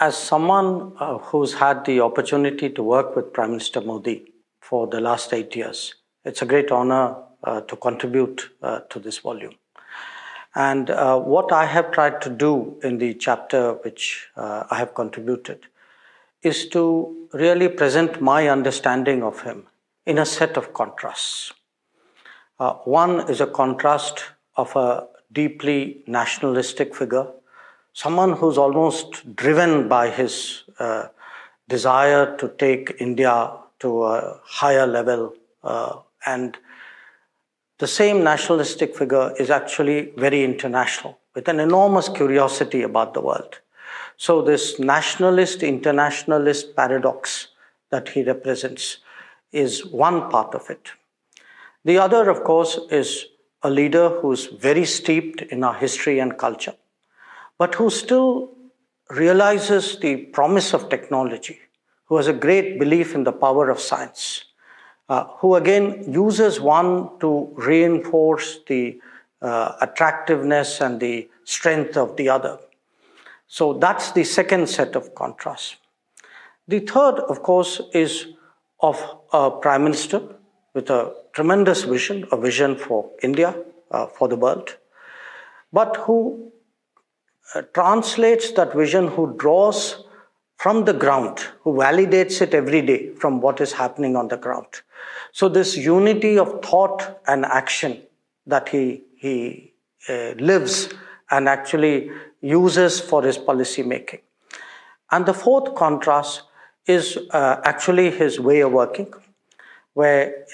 As someone who's had the opportunity to work with Prime Minister Modi for the last 8 years, it's a great honor to contribute to this volume. And what I have tried to do in the chapter which I have contributed is to really present my understanding of him in a set of contrasts. One is a contrast of a deeply nationalistic figure, someone who's almost driven by his desire to take India to a higher level. And the same nationalistic figure is actually very international, with an enormous curiosity about the world. So this nationalist, internationalist paradox that he represents is one part of it. The other, of course, is a leader who's very steeped in our history and culture, but who still realizes the promise of technology, who has a great belief in the power of science, who again uses one to reinforce the attractiveness and the strength of the other. So that's the second set of contrasts. The third, of course, is of a prime minister with a tremendous vision, a vision for India, for the world, but who translates that vision, who draws from the ground, who validates it every day from what is happening on the ground. So this unity of thought and action that he lives and actually uses for his policy making. And the fourth contrast is actually his way of working, where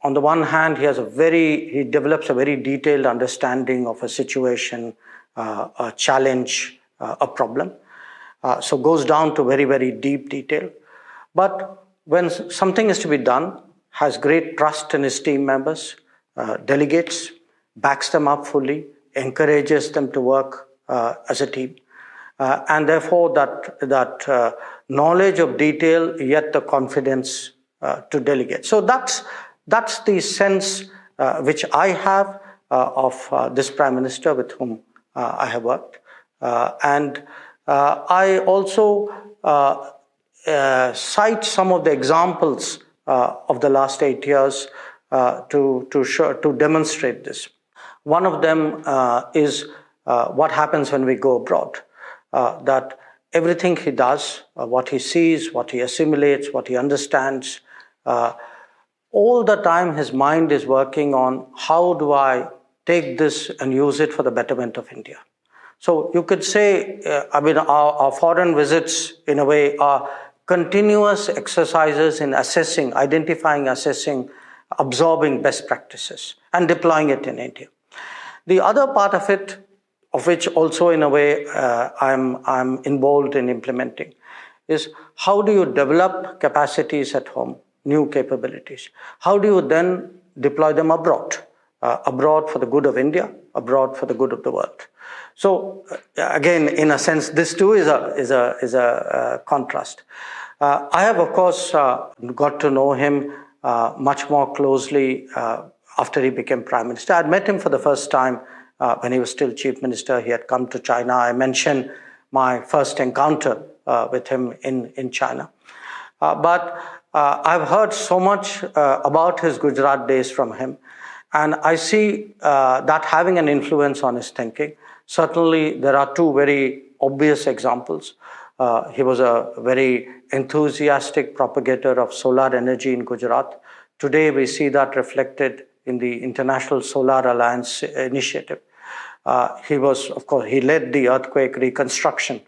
on the one hand, he develops a very detailed understanding of a situation, a challenge, a problem. So goes down to very, very deep detail. But when something is to be done, has great trust in his team members, delegates, backs them up fully, encourages them to work as a team. And therefore that knowledge of detail, yet the confidence to delegate. So that's the sense which I have of this Prime Minister with whom I have worked. And I also cite some of the examples of the last 8 years to demonstrate this. One of them is what happens when we go abroad. That everything he does, what he sees, what he assimilates, what he understands, all the time his mind is working on how do I take this and use it for the betterment of India. So you could say, our foreign visits in a way are continuous exercises in assessing, identifying, assessing, absorbing best practices and deploying it in India. The other part of it, of which also in a way I'm involved in implementing, is how do you develop capacities at home, new capabilities? How do you then deploy them abroad? Abroad for the good of India, abroad for the good of the world. So again, in a sense, this too is a contrast. I have, of course, got to know him much more closely after he became Prime Minister. I had met him for the first time when he was still Chief Minister. He had come to China. I mentioned my first encounter with him in China. But I've heard so much about his Gujarat days from him. And I see that having an influence on his thinking. Certainly, there are two very obvious examples. He was a very enthusiastic propagator of solar energy in Gujarat. Today, we see that reflected in the International Solar Alliance initiative. He led the earthquake reconstruction,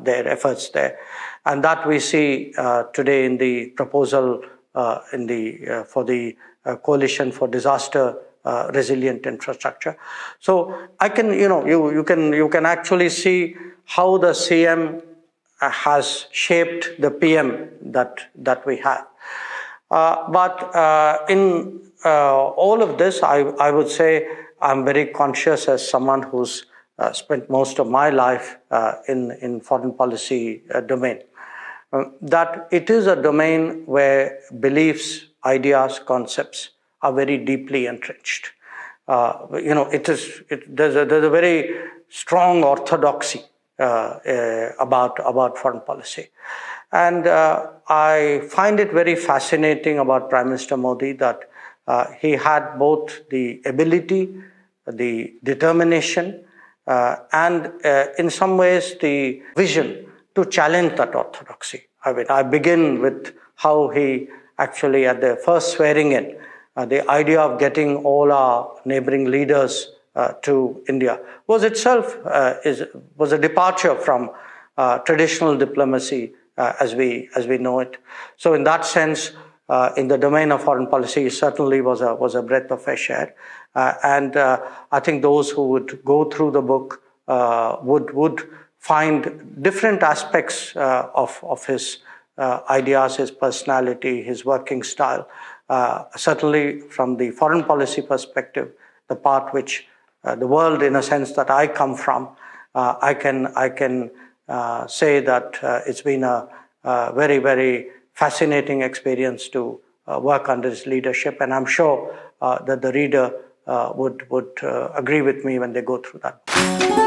their efforts there. And that we see today in the proposal for the Coalition for Disaster Resilient Infrastructure. So I can, you can actually see how the CM has shaped the PM that we have. But in all of this, I would say I'm very conscious as someone who's spent most of my life in foreign policy domain, that it is a domain where beliefs, ideas, concepts are very deeply entrenched. There's a very strong orthodoxy about foreign policy. And I find it very fascinating about Prime Minister Modi that he had both the ability, the determination, and in some ways the vision to challenge that orthodoxy. I mean, I begin with how he actually, at the first swearing in, the idea of getting all our neighboring leaders to India was itself was a departure from traditional diplomacy as we know it. So, in that sense, in the domain of foreign policy, certainly was a breath of fresh air. And I think those who would go through the book would find different aspects of his ideas, his personality, his working style. Certainly, from the foreign policy perspective, the part which the world, in a sense, that I come from, I can say that it's been a very, very fascinating experience to work under his leadership, and I'm sure that the reader would agree with me when they go through that.